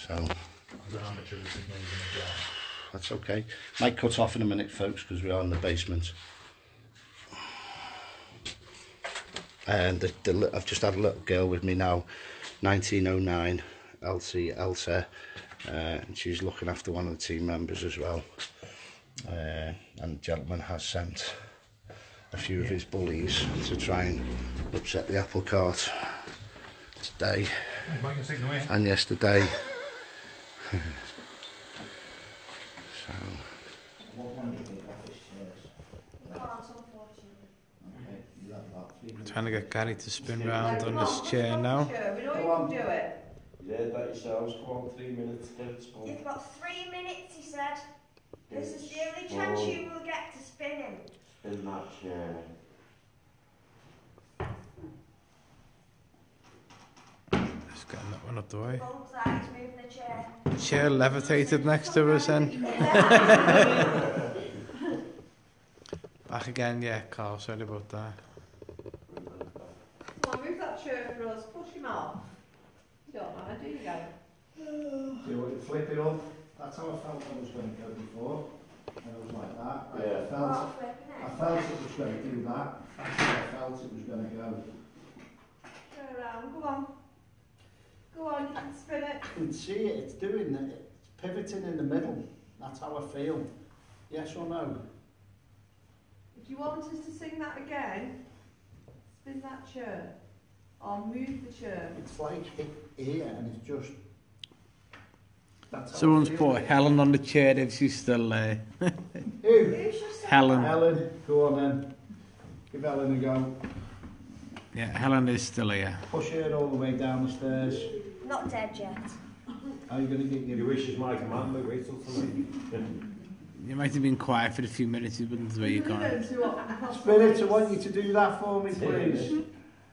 So that's okay. Might cut off in a minute, folks, because we are in the basement. And I've just had a little girl with me now, 1909, Elsa, and she's looking after one of the team members as well. And the gentleman has sent a few of his bullies to try and upset the apple cart today and yesterday. So. Trying to get Garry to spin round on his chair now. We know you can do it. Yeah, that yourselves. Come on, 3 minutes. You've got 3 minutes, he said. This is the only chance you will get to spin him. Spin that chair. Just getting that one up the way. Both sides moving the chair. The chair levitated next to us then. Back again, yeah, Carl, sorry about that. Come on, move that chair for us. Push him off. You don't mind, do you, Garry? Do you want to flip it up? That's how I felt I was going to go before. And I was like that. Yeah. I felt it was going to do that. That's how I felt it was going to go. Go around, go on. Go on, you can spin it. You can see it, it's doing it. It's pivoting in the middle. That's how I feel. Yes or no? If you want us to sing that again, spin that chair. Or move the chair. It's like here and it's just... Someone's put Helen on the chair if she's still there. Who? Helen. Helen, go on then. Give Helen a go. Yeah, Helen is still here. Push her all the way down the stairs. Not dead yet. How are you going to get your... Your wish is my command, but wait till tonight. You might have been quiet for a few minutes, you wouldn't know where you're going. Spirit, I want you to do that for me, please.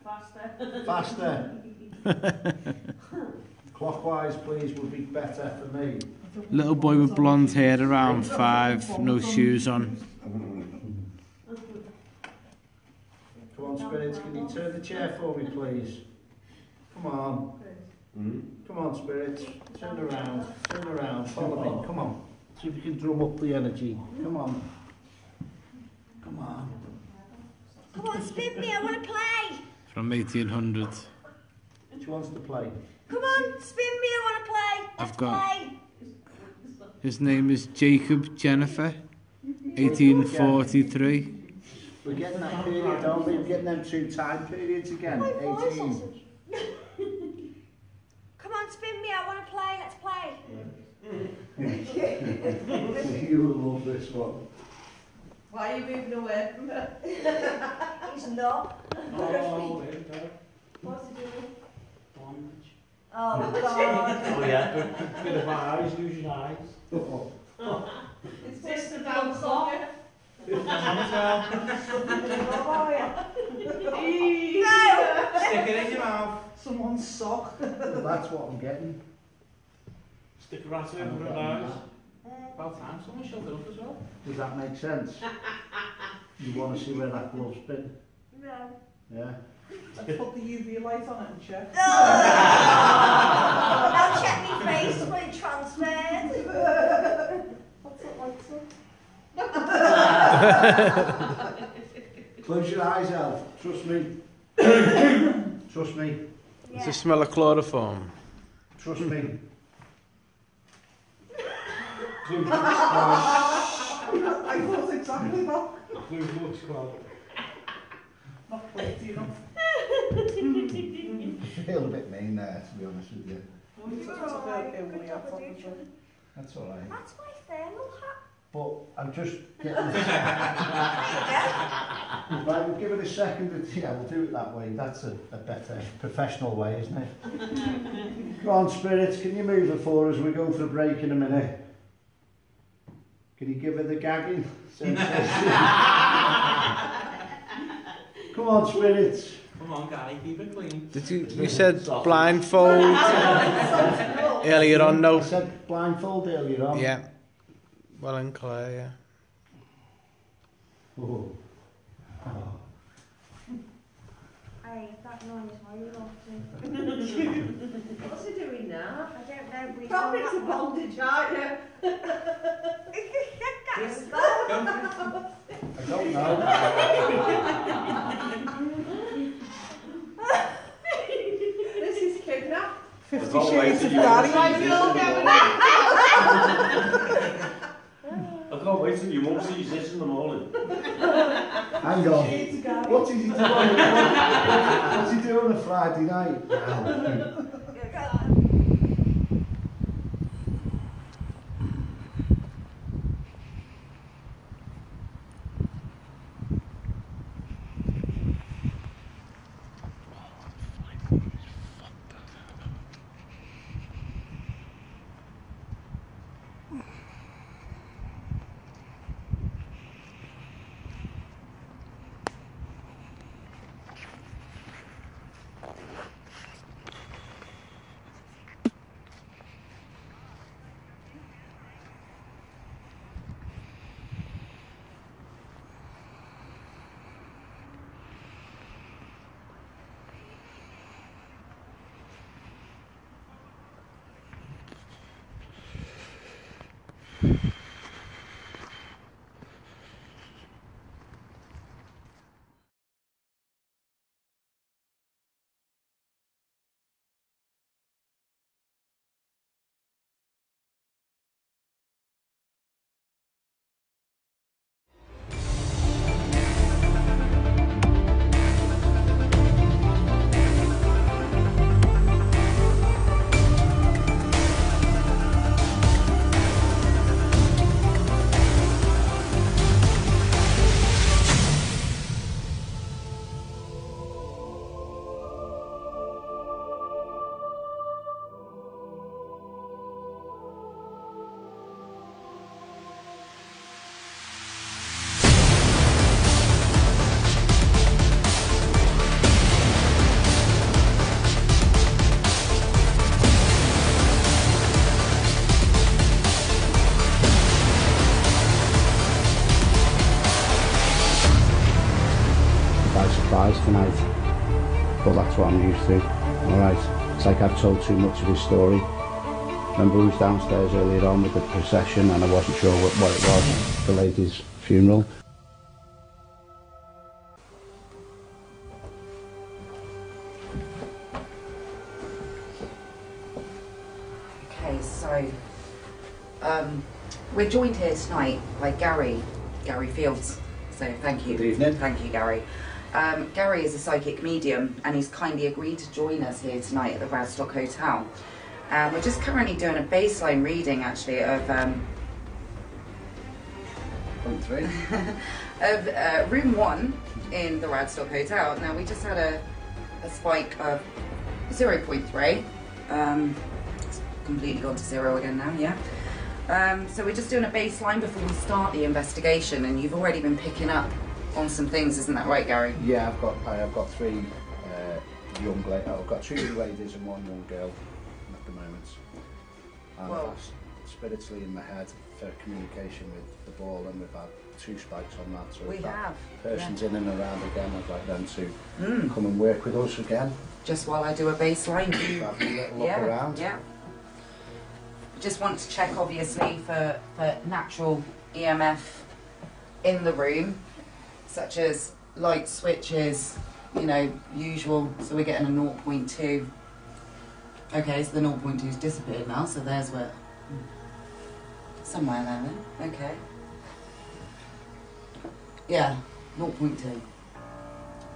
Faster. Faster. Clockwise, please, would be better for me. Little boy with blonde hair, around 5, no shoes on. Come on, Spirits, can you turn the chair for me, please? Come on. Come on, Spirits. Turn around, follow me, come on. See if you can drum up the energy. Come on. Come on. Come on, spin me, I want to play. From 1800. She wants to play. Come on, spin me, I want to play. I've got... His name is Jacob Jennifer, 1843. We're getting that period, aren't we? We're getting them 2 time periods again. 18. Come on, spin me, I want to play, let's play. You will love this one. Why are you moving away from her? He's not. Oh, What's he doing? bondage. Oh, God. Oh, yeah. Bit of eyes, use your eyes. It's just the dance on you. No! Stick it in your mouth. Someone's sock. Well, that's what I'm getting. Stick it right over her eyes. About time someone showed it up as well. Does that make sense? You want to see where that glove's been? No. Yeah? Let's put the UV light on it and check. Now check me face when it transferred. What's it like, son? Close your eyes, Elf. Trust me. Trust me. Does it smell of chloroform? Trust me. I thought exactly that. Blue looks well. Not pretty enough. I feel a bit mean there, to be honest with you. That's all right. That's my thermal hat. But I'm just getting... Right, we'll give it a second. Yeah, we'll do it that way. That's a better professional way, isn't it? Come on, Spirits, can you move her for us? We're going for a break in a minute. Can you give her the gagging? Come on, Spirits. Come on, Garry, keep it clean. Did you said blindfold earlier on, no? I said blindfold earlier on. Yeah. Well and clear, yeah. Oh. Hey, that noise, why are you laughing? What's he doing now? I don't know, we Proper to bondage, aren't you? I don't know. This is kidnap. 50 Shades of Garry. I feel going out. I can't wait till your mum sees this in the morning. Hang on. What is he doing? What's he doing on a Friday night? Tonight, but that's what I'm used to. Alright, it's like I've told too much of his story. Remember who was downstairs earlier on with the procession and I wasn't sure what it was, the lady's funeral. Okay, so we're joined here tonight by Garry Fields. So thank you. Good evening. Thank you, Garry. Garry is a psychic medium and he's kindly agreed to join us here tonight at the Radstock Hotel. We're just currently doing a baseline reading actually of room 1 in the Radstock Hotel. Now we just had a spike of 0.3. It's completely gone to 0 again now, yeah. So we're just doing a baseline before we start the investigation, and you've already been picking up on some things, isn't that right, Garry? Yeah, I've got 3 young ladies. I've got 2 young ladies and 1 young girl at the moment. And Well, that's spiritually in my head for communication with the ball, and we've had 2 spikes on that. So we if that have. person's Yeah. in and around again, I'd like them to Mm. come and work with us again. Just while I do a baseline. Have a little look Yeah, around. yeah. Just want to check, obviously, for natural EMF in the room, such as light switches, you know, usual. So we're getting a 0.2. Okay, so the 0.2's disappeared now, so there's where... Somewhere there then, okay. Yeah, 0.2.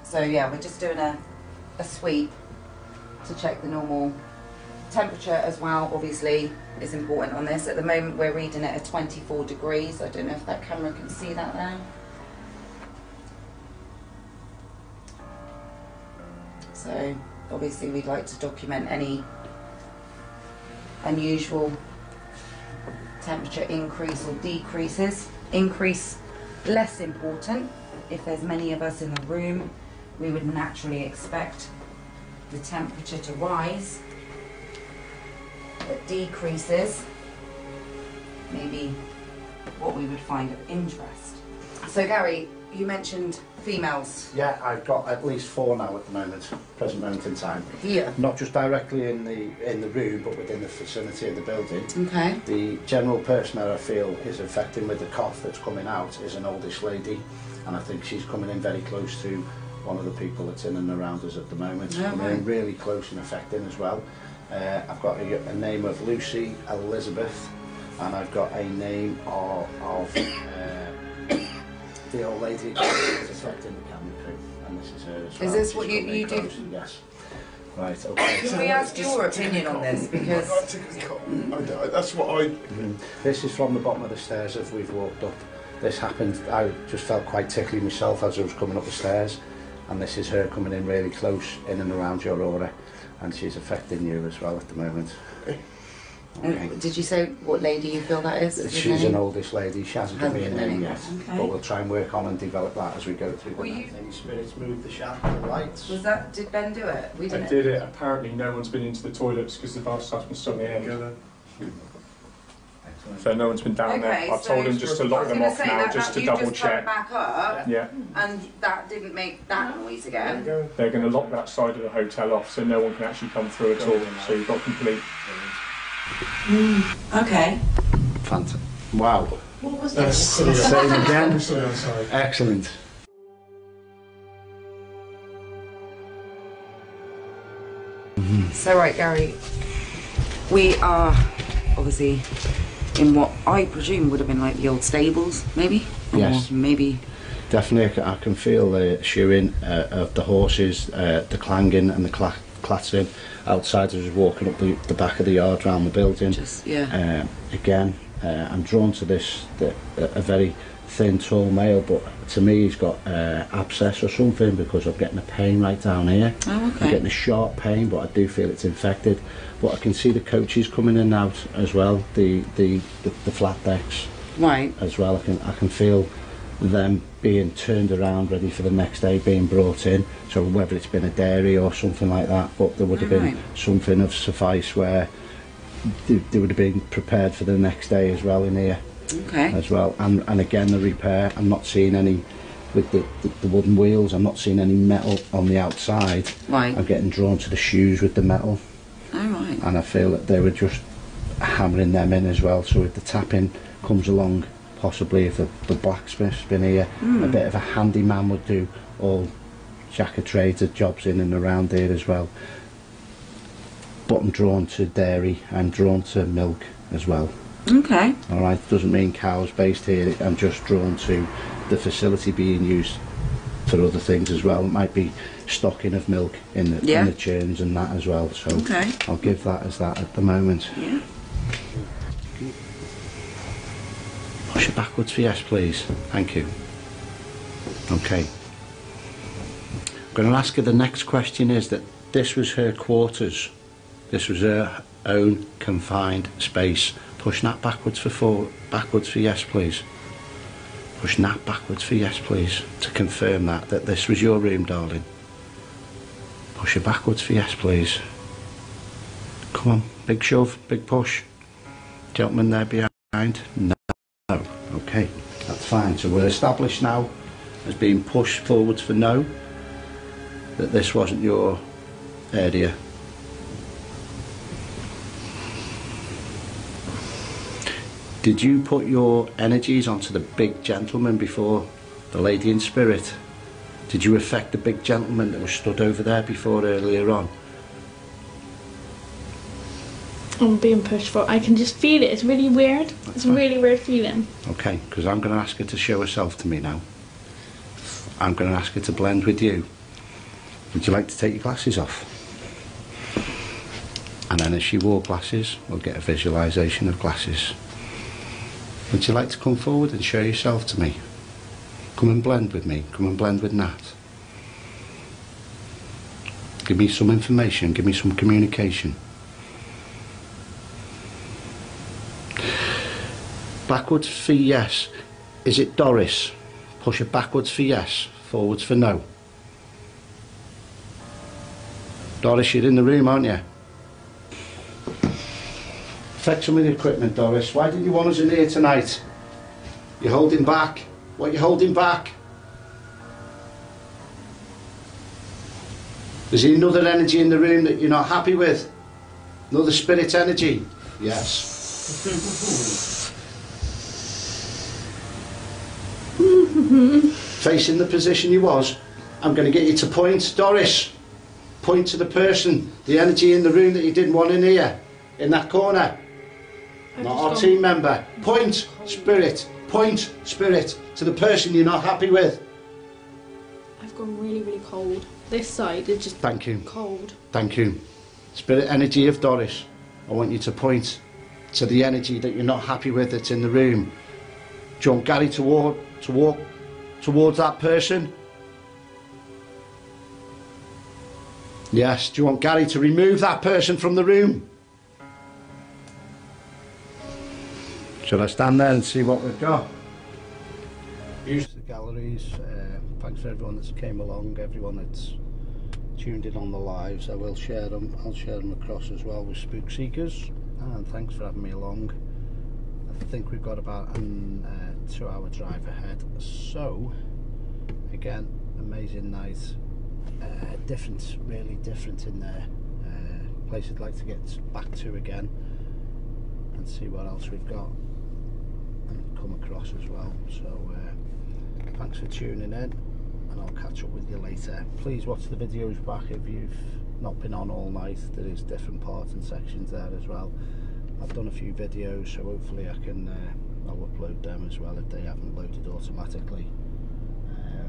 So yeah, we're just doing a sweep to check the normal temperature as well, obviously, is important on this. At the moment we're reading it at 24 degrees. I don't know if that camera can see that now. So obviously we'd like to document any unusual temperature increase or decreases. Increase, less important. If there's many of us in the room, we would naturally expect the temperature to rise. But decreases, maybe what we would find of interest. So Garry, you mentioned females. Yeah, I've got at least 4 now at the moment, present moment in time. Here? Not just directly in the room, but within the vicinity of the building. Okay. The general person that I feel is affecting with the cough that's coming out is an oldish lady, and I think she's coming in very close to one of the people that's in and around us at the moment. Oh, coming in really close and affecting as well. I've got a name of Lucy Elizabeth, and I've got a name of the old lady that's affecting the camera crew, and this is her as well. Is this She's what you coming do? close, yes. Right, okay. Can we ask your opinion on this? Because That's what I... This is from the bottom of the stairs as we've walked up. This happened, I just felt quite tickly myself as I was coming up the stairs, and this is her coming in really close in and around your aura, and she's affecting you as well at the moment. Okay. Did you say what lady you feel that is? She's an oldish lady, she hasn't given me a name yet, Okay. but we'll try and work on and develop that as we go through the Well, night. Any spirits move the shadow, the lights? Was that, did Ben do it? We I didn't. did it. Apparently no one's been into the toilets because the bath staff's been stuck in the end. So no one's been down there. I've told him just to lock them off now, just to double check. Back up, Yeah, and that didn't make that noise again. they're going to lock that side of the hotel off so no one can actually come through at all. So you've got complete. Okay. Fantastic. Wow. What was that? Same again. Excellent. So right, Gary, we are obviously in what I presume would have been like the old stables, maybe? Yes. Or maybe. Definitely, I can feel the shoeing of the horses, the clanging and the clattering outside as I was walking up the back of the yard around the building. Just, yeah. Again, I'm drawn to this, a very thin, tall male, but to me he's got abscess or something because I'm getting a pain right down here. Oh, okay. I'm getting a sharp pain, but I do feel it's infected. But I can see the coaches coming in and out as well, the flat decks. Right. As well, I can feel them being turned around ready for the next day being brought in, so whether it's been a dairy or something like that, but there would have been something of suffice where they would have been prepared for the next day as well in here. Okay. As well, and again the repair, I'm not seeing any with the wooden wheels, I'm not seeing any metal on the outside. Right. I'm getting drawn to the shoes with the metal. Oh, right. And I feel that they were just hammering them in as well, so if the tapping comes along, possibly if the blacksmith's been here, a bit of a handyman would do all jack of trades jobs in and around here as well. But I'm drawn to dairy, I'm drawn to milk as well. Okay. Alright, doesn't mean cows based here, I'm just drawn to the facility being used for other things as well. It might be stocking of milk in the churns and that as well, so okay. I'll give that as that at the moment. Yeah. Push it backwards for yes, please. Thank you. Okay. I'm going to ask her the next question is that this was her quarters. This was her own confined space. Push that backwards for yes, please. Push that backwards for yes, please. To confirm that this was your room, darling. Push it backwards for yes, please. Come on, big shove, big push. Gentleman there behind. No. Okay, that's fine. So we're established now as being pushed forwards for no, that this wasn't your area. Did you put your energies onto the big gentleman before the lady in spirit? Did you affect the big gentleman that was stood over there before earlier on? I'm being pushed for. I can just feel it. It's really weird. It's a really weird feeling. Okay, because I'm going to ask her to show herself to me now. I'm going to ask her to blend with you. Would you like to take your glasses off? And then as she wore glasses, we'll get a visualisation of glasses. Would you like to come forward and show yourself to me? Come and blend with me. Come and blend with Nat. Give me some information. Give me some communication. Backwards for yes. Is it Doris? Push it backwards for yes. Forwards for no. Doris, you're in the room, aren't you? Take some of the equipment, Doris. Why didn't you want us in here tonight? You're holding back. What are you holding back? Is there another energy in the room that you're not happy with? Another spirit energy? Yes. Facing the position you was, I'm going to get you to point, Doris. Point to the person, the energy in the room that you didn't want in here, in that corner. Not our team member. Point, spirit, to the person you're not happy with. I've gone really, really cold. This side is just Thank you. Cold. Thank you. Spirit energy of Doris. I want you to point to the energy that you're not happy with that's in the room. Do you want Gary to walk towards that person? Yes. Do you want Gary to remove that person from the room? Should I stand there and see what we've got? Use the galleries. Thanks for everyone that's came along, everyone that's tuned in on the lives. I will share them. I'll share them across as well with Spook Seekers. And thanks for having me along. I think we've got about a 2-hour drive ahead. So, again, amazing night. Different, really different in there. Place I'd like to get back to again and see what else we've got and come across as well. So, thanks for tuning in, and I'll catch up with you later. Please watch the videos back if you've not been on all night. There is different parts and sections there as well. I've done a few videos, so hopefully I can I'll upload them as well if they haven't loaded automatically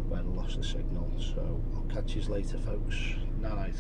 where I lost the signal. So I'll catch you later, folks. Night.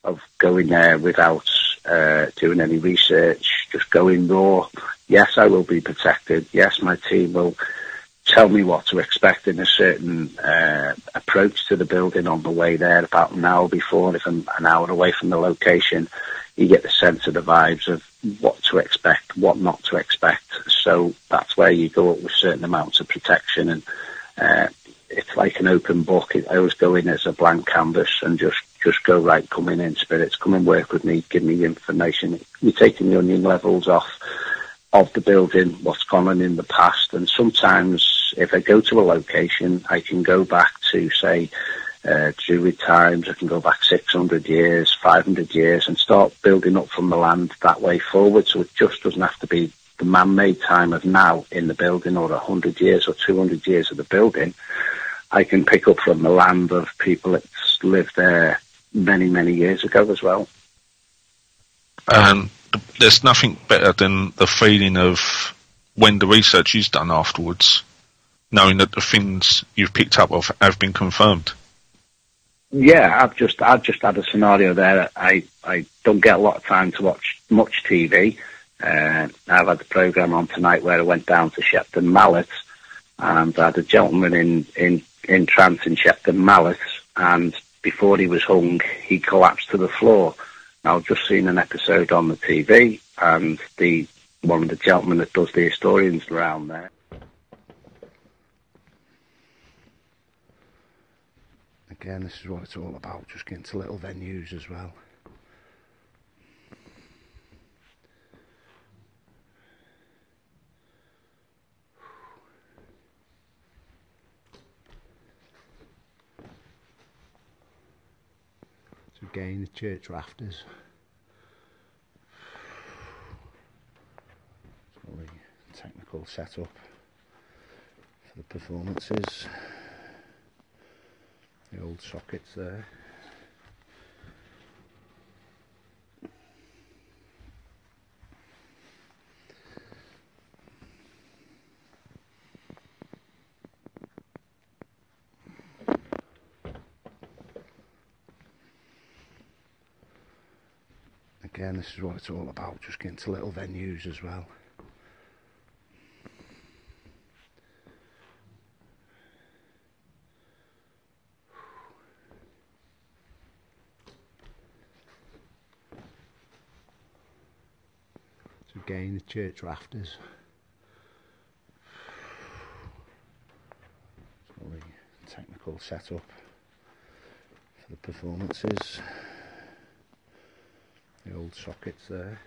Of going there without doing any research, just going raw. Yes, I will be protected. Yes, my team will tell me what to expect in a certain approach to the building on the way there. About an hour before, if I'm an hour away from the location, you get the sense of the vibes of what to expect, what not to expect. So that's where you go up with certain amounts of protection, and it's like an open book. I always go in as a blank canvas and just go, right, coming in, spirits, come and work with me, give me information. You're taking the onion levels off of the building, what's gone on in the past. And sometimes if I go to a location, I can go back to, say, Druid times. I can go back 600 years, 500 years, and start building up from the land that way forward. So it just doesn't have to be the man-made time of now in the building, or 100 years or 200 years of the building. I can pick up from the land of people that lived there many, many years ago as well. And there's nothing better than the feeling of when the research is done afterwards, knowing that the things you've picked up have been confirmed. Yeah, I've just had a scenario there. I don't get a lot of time to watch much TV. I've had the programme on tonight where I went down to Shepton Mallet, and I had a gentleman in trance in Shepton Mallet, and before he was hung, he collapsed to the floor. Now, I've just seen an episode on the TV, and one of the gentlemen that does the historians around there. Again, this is what it's all about, just getting to little venues as well. So again, the church rafters. It's all the technical setup for the performances. The old sockets there. again, this is what it's all about, just getting to little venues as well. So again, the church rafters. It's all the technical setup for the performances. The old sockets there.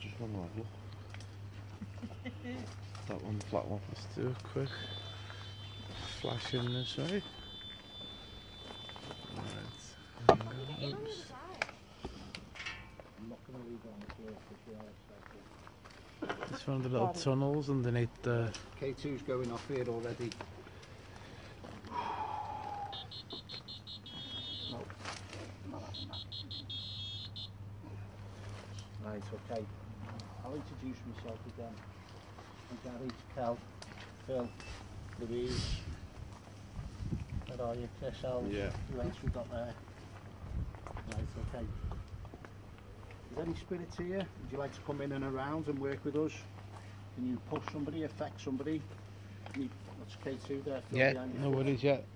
Just one more look. That one, flat one. Let's do a quick flash in this way. Right. Oops. It's one of the little tunnels underneath the... K2's going off here already. Right, okay. I'll introduce myself again. I'm Garry, Cal, Phil, Louise. Where are you? Chris, Yeah. Who else we got there? Right, okay. Is there any spirits here? Would you like to come in and around and work with us? Can you push somebody, affect somebody? Can you, what's K2 there? Phil, Yeah, behind you? no worries yet.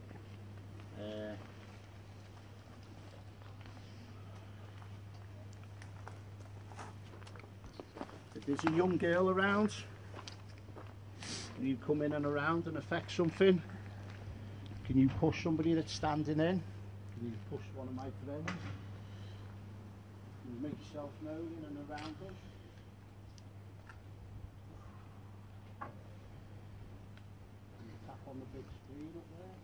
If there's a young girl around, can you come in and around and affect something? Can you push somebody that's standing in? Can you push one of my friends? Can you make yourself known in and around us? Can you tap on the big screen up there?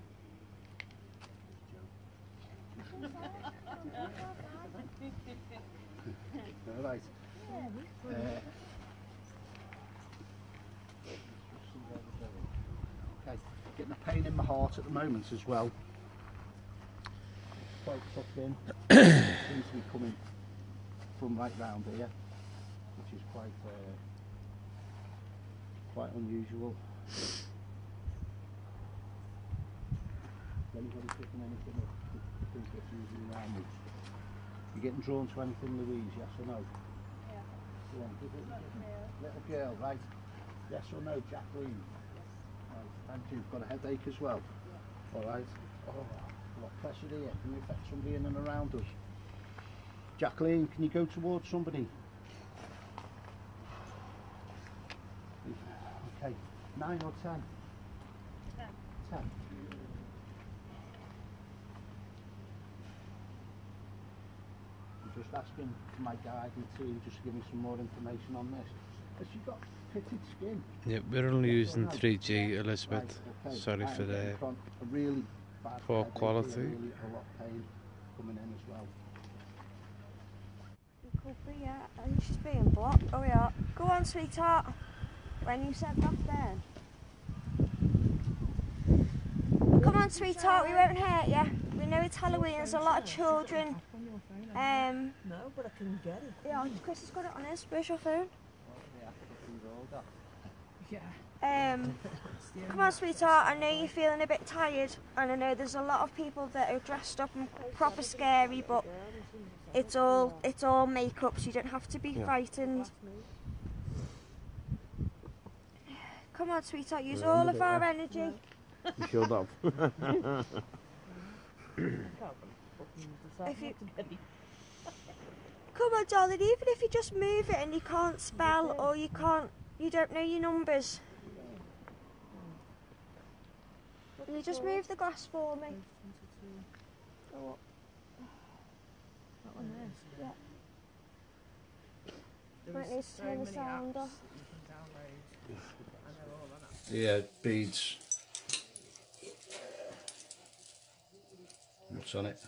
All right. Okay, getting a pain in my heart at the moment as well. Quite tucked in. Seems to be coming from right round here, which is quite unusual. Is anybody picking anything up? I think it's usually around me. You getting drawn to anything, Louise? Yes or no? Yeah. Go on, give it. Little girl, right? Yes or no, Jacqueline? Right, thank you. Got a headache as well. All right. Oh, a lot of pressure here. Can you affect somebody in and around us? Jacqueline, can you go towards somebody? Okay. 9 or 10? 10. 10. Just asking my guide and team just to give me some more information on this. Has she got pitted skin? Yeah, we're only using 3G, Elizabeth. Right, okay. Sorry for the a really bad poor headache, quality. really a lot of pain coming in as well. It could be, yeah. I think she's being blocked. Oh yeah. Go on, sweetheart. When you said that then. Come on, sweetheart, we won't hurt you. We know it's Halloween, there's a lot of children. No, but I can get it. Yeah, Chris has got it on his. Where's your phone? Yeah. Come on, sweetheart. I know you're feeling a bit tired, and I know there's a lot of people that are dressed up and proper scary, but it's all makeup, so you don't have to be frightened. Come on, sweetheart. Use all of our energy. You should have. If you... Come on, darling, even if you just move it and you can't spell or you don't know your numbers. Can you just move the glass for me? Go up. That one there? Yeah. Might need to turn the sound off. Yeah, beads. What's on it?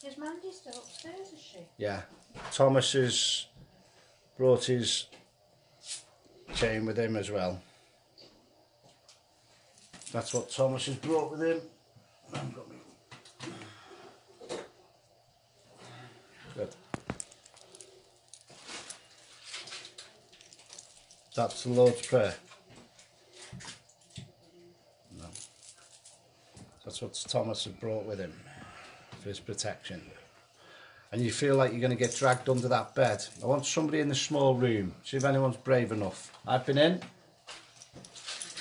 Is Mandy still upstairs, is she? Yeah. Thomas has brought his chain with him as well. That's what Thomas has brought with him. Good. That's the Lord's Prayer. No. That's what Thomas had brought with him for his protection. And you feel like you're going to get dragged under that bed. I want somebody in the small room. See if anyone's brave enough. I've been in.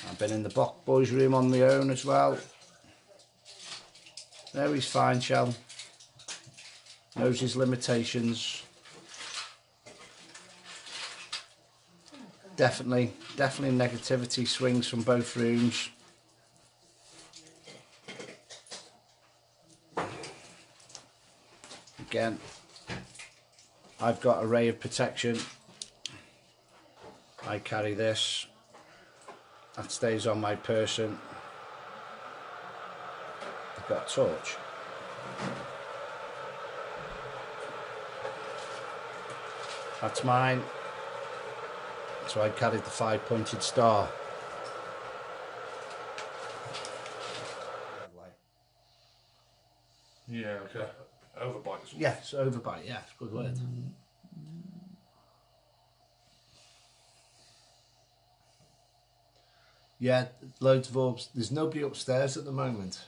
I've been in the boys' room on my own as well. There he's fine, Shell. Knows his limitations. Definitely negativity swings from both rooms. Again, I've got a ray of protection. I carry this. That stays on my person. I've got a torch. That's mine. So I carried the 5-pointed star. Yeah, okay. Overbite. Yes, overbite, yeah, good word. Yeah, loads of orbs. There's nobody upstairs at the moment.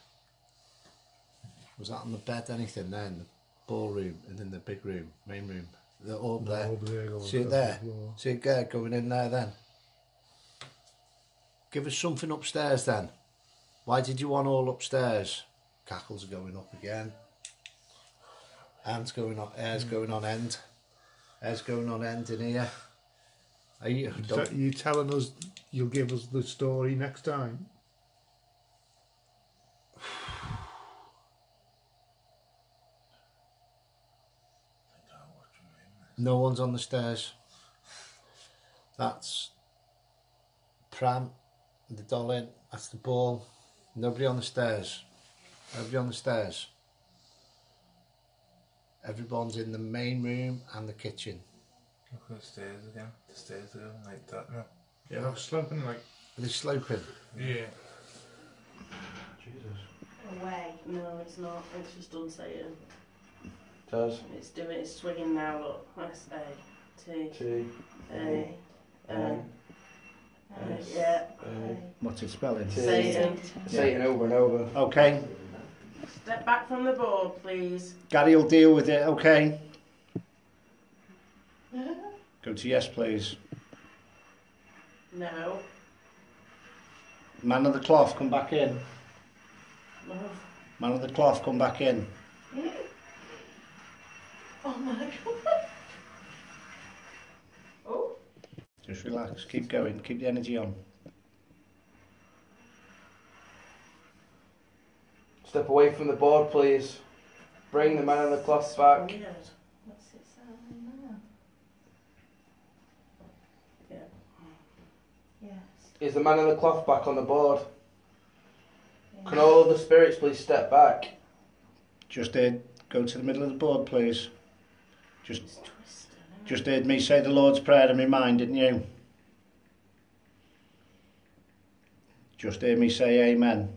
Was that on the bed, anything there in the ballroom and in the big room, main room? The orb there. See it there? See it there going in there then? Give us something upstairs then. Why did you want all upstairs? Cackles are going up again. Hand's going on, air's going on end. Air's going on end in here. Are you telling us you'll give us the story next time? No one's on the stairs. That's Pram, the doll in. That's the ball. Nobody on the stairs. Nobody on the stairs. Everyone's in the main room and the kitchen. Look at the stairs again. The stairs are going like that now. Yeah, they're sloping like. Are they sloping? Yeah. Jesus. Away. No, it's not. It's just unsafe. Does. It's swinging now, look. That's A, T, T, A, N, S, yeah. What's it spelling? Satan. Satan over and over. Okay. Step back from the board, please. Gary will deal with it, okay? Go to yes, please. No. Man of the cloth, come back in. No. Man of the cloth, come back in. Oh my god. Oh. Just relax, keep going, keep the energy on. Step away from the board, please. Bring the man in the cloth back. Weird. What's it sounding now? Yeah. Yes. Is the man in the cloth back on the board? Yeah. Can all of the spirits please step back? Just did. Go to the middle of the board, please. Just heard me say the Lord's Prayer in my mind, didn't you? Just heard me say amen.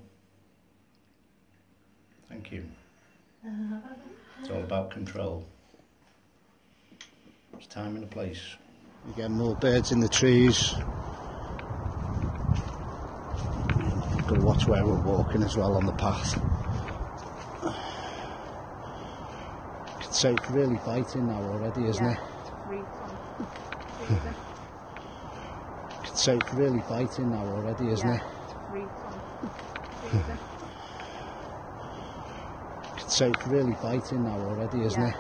Thank you. It's all about control. It's time and a place. Again, more birds in the trees. Got to watch where we're walking as well on the path. It's really biting now already, isn't it? It's really biting now already, isn't it? It's really biting now already, isn't it?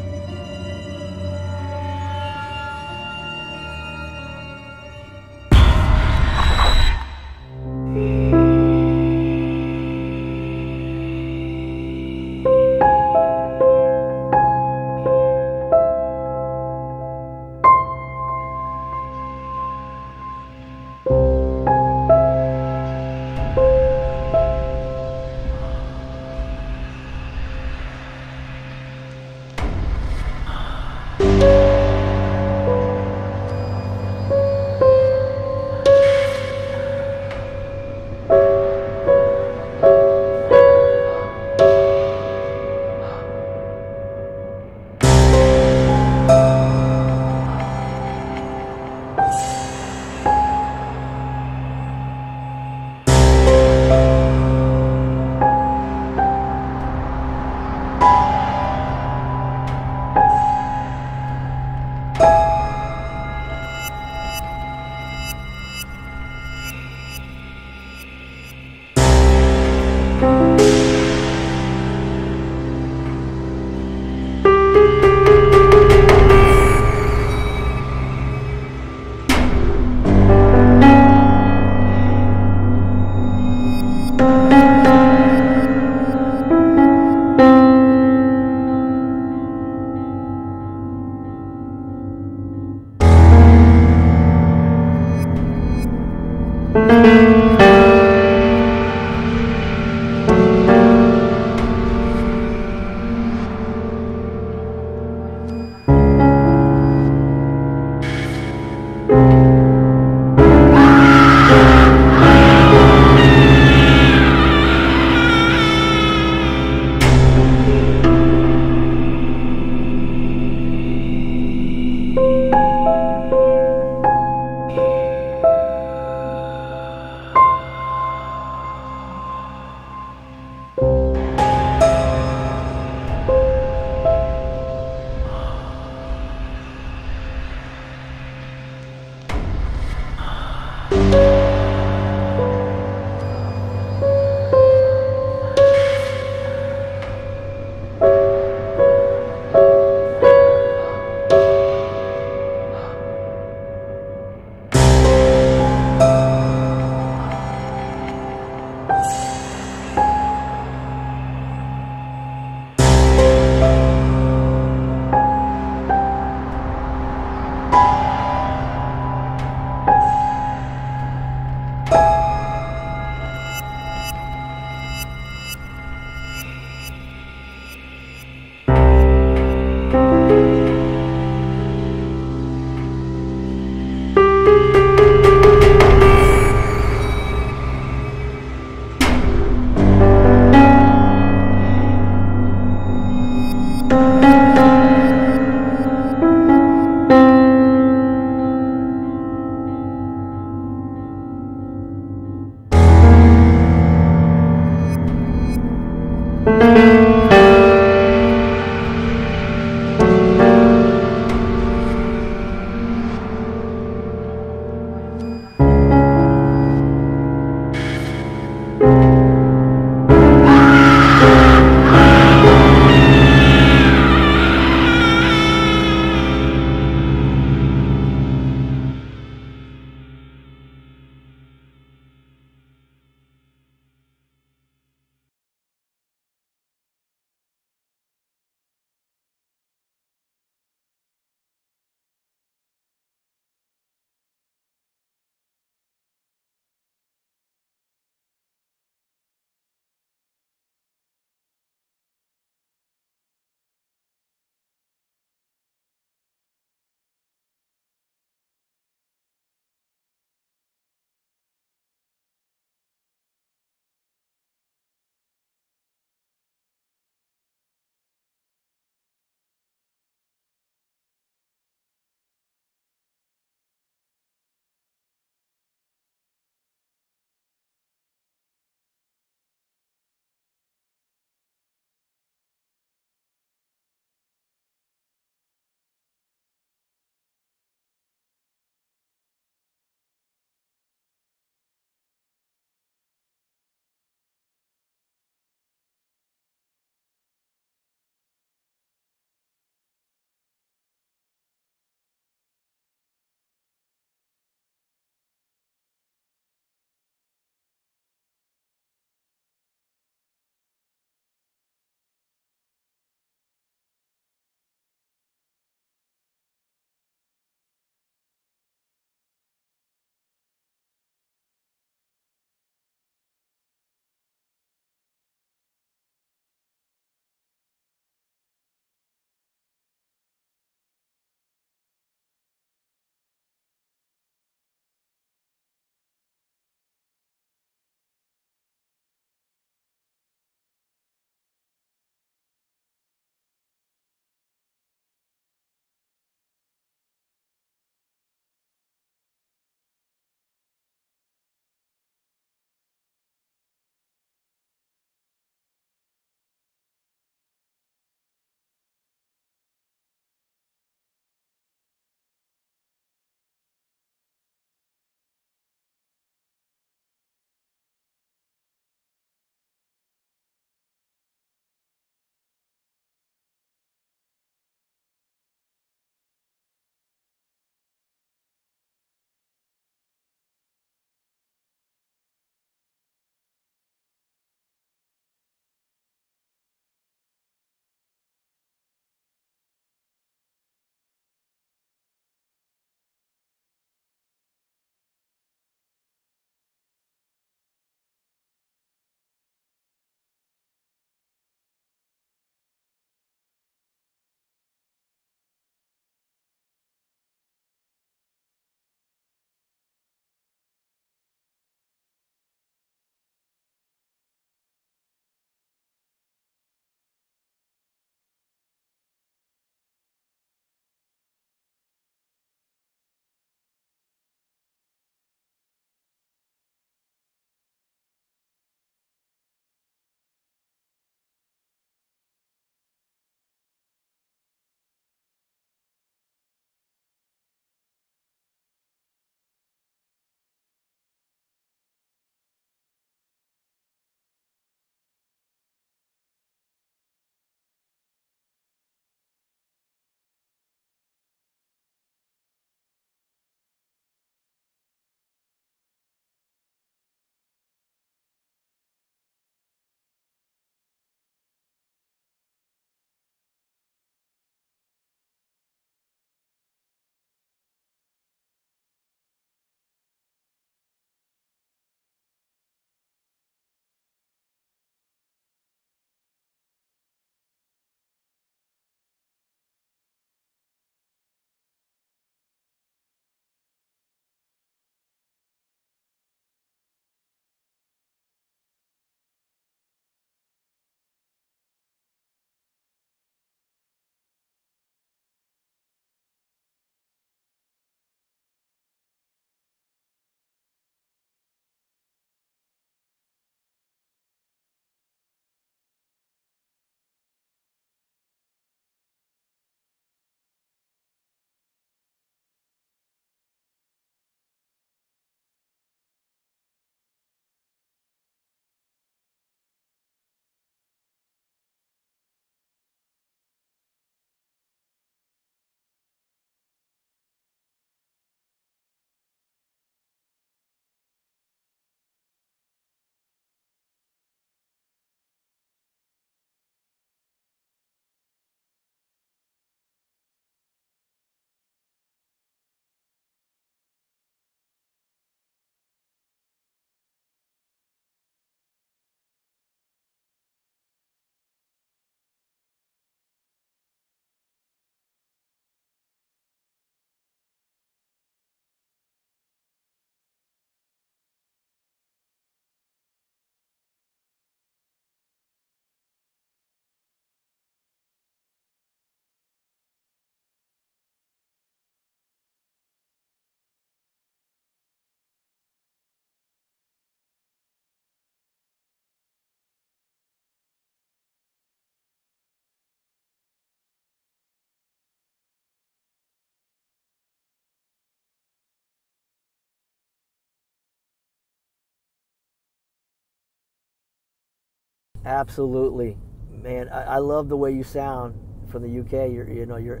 Absolutely, man. I love the way you sound from the UK. You're.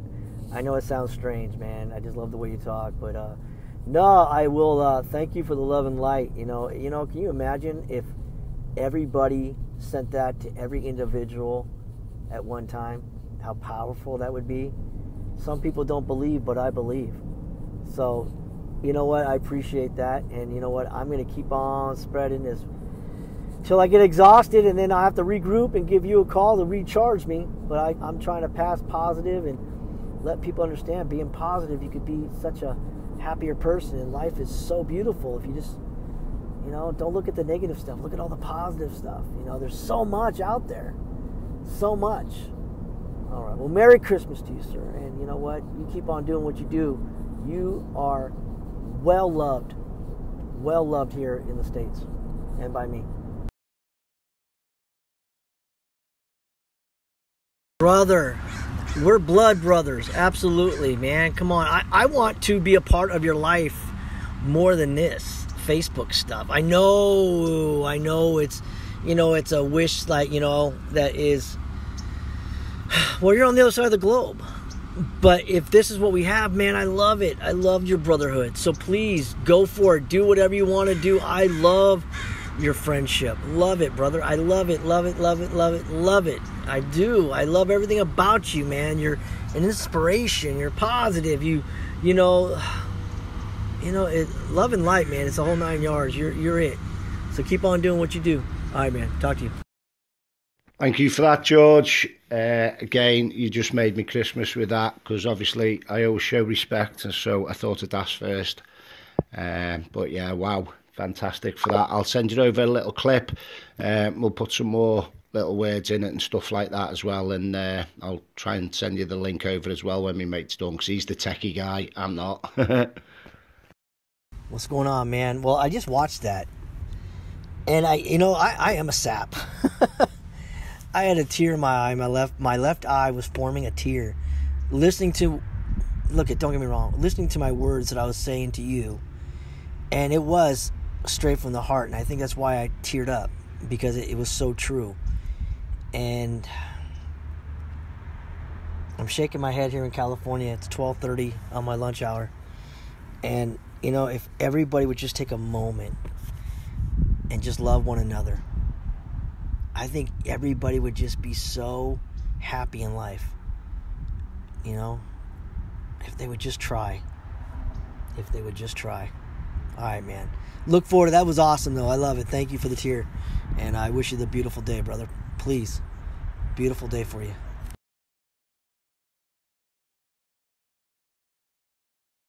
I know it sounds strange, man. I just love the way you talk. But no, I will. Thank you for the love and light. You know. Can you imagine if everybody sent that to every individual at one time? How powerful that would be. Some people don't believe, but I believe. So, you know what? I appreciate that, and you know what? I'm going to keep on spreading this till I get exhausted, and then I have to regroup and give you a call to recharge me. But I'm trying to pass positive and let people understand, being positive, you could be such a happier person, and life is so beautiful if you just, don't look at the negative stuff. Look at all the positive stuff. There's so much out there. So much. All right. Well, Merry Christmas to you, sir. And you know what? You keep on doing what you do. You are well loved here in the States and by me. Brother, we're blood brothers. Absolutely, man. Come on. I want to be a part of your life more than this Facebook stuff. I know it's, it's a wish that is, well, you're on the other side of the globe. But if this is what we have, man, I love it. I love your brotherhood. So please go for it. Do whatever you want to do. I love your friendship. Love it, brother. I love it, love it, love it, love it, love it. I do. I love everything about you, man. You're an inspiration. You're positive. Love and light, man. It's a whole 9 yards. You're it. So keep on doing what you do. All right, man. Talk to you. Thank you for that, George. Again, you just made me Christmas with that, because obviously I always show respect, and so I thought I'd ask first. But yeah, wow, fantastic for that. I'll send you over a little clip. We'll put some more little words in it and stuff like that as well, and I'll try and send you the link over as well when my mate's done, because he's the techie guy. I'm not. What's going on, man? Well, I just watched that, and I am a sap. I had a tear in my eye. My left eye was forming a tear. Don't get me wrong, listening to my words that I was saying to you, and it was straight from the heart, and I think that's why I teared up, because it was so true. And I'm shaking my head here in California. It's 12:30 on my lunch hour, and if everybody would just take a moment and just love one another, I think everybody would just be so happy in life. If they would just try. All right, man. Look forward to that. Was awesome, though. I love it. Thank you for the tear. And I wish you the beautiful day, brother. Please. Beautiful day for you.